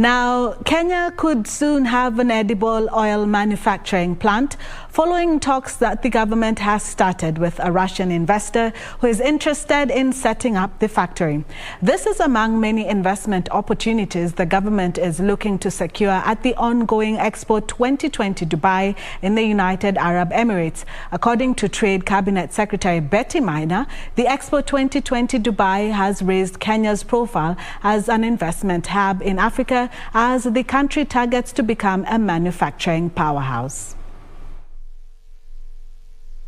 Now, Kenya could soon have an edible oil manufacturing plant following talks that the government has started with a Russian investor who is interested in setting up the factory. This is among many investment opportunities the government is looking to secure at the ongoing Expo 2020 Dubai in the United Arab Emirates. According to Trade Cabinet Secretary Maina, the Expo 2020 Dubai has raised Kenya's profile as an investment hub in Africa as the country targets to become a manufacturing powerhouse.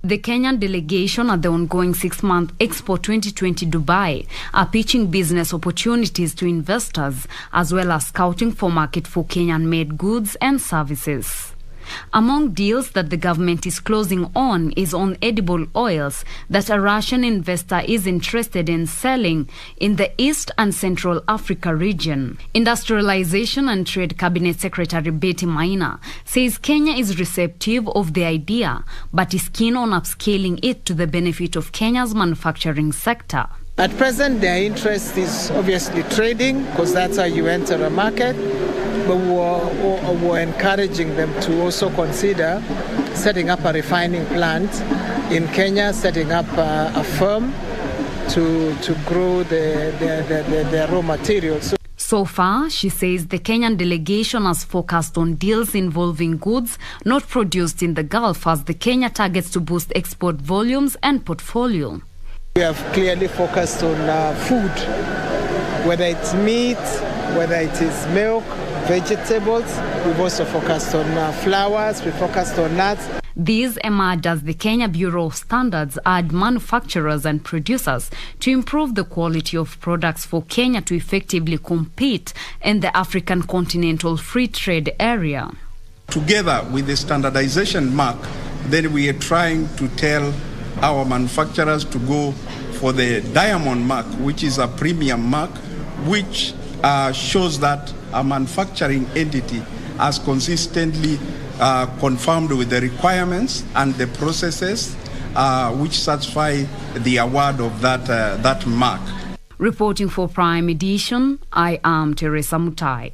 The Kenyan delegation at the ongoing 6-month Expo 2020 Dubai are pitching business opportunities to investors as well as scouting for market for Kenyan-made goods and services. Among deals that the government is closing on is on edible oils that a Russian investor is interested in selling in the East and Central Africa region. Industrialization and Trade Cabinet Secretary Maina says Kenya is receptive of the idea but is keen on upscaling it to the benefit of Kenya's manufacturing sector. At present, their interest is obviously trading, because that's how you enter a market. But we're encouraging them to also consider setting up a refining plant in Kenya, setting up a firm to grow the raw materials. So far, she says the Kenyan delegation has focused on deals involving goods not produced in the Gulf as the Kenya targets to boost export volumes and portfolio. We have clearly focused on food, whether it's meat, whether it is milk, vegetables. We've also focused on flowers, we focused on nuts. These emerge as the Kenya Bureau of Standards urge manufacturers and producers to improve the quality of products for Kenya to effectively compete in the African Continental Free Trade Area. Together with the standardization mark, then we are trying to tell our manufacturers to go for the diamond mark, which is a premium mark, which shows that a manufacturing entity has consistently confirmed with the requirements and the processes which satisfy the award of that mark. Reporting for Prime Edition, I am Teresa Mutai.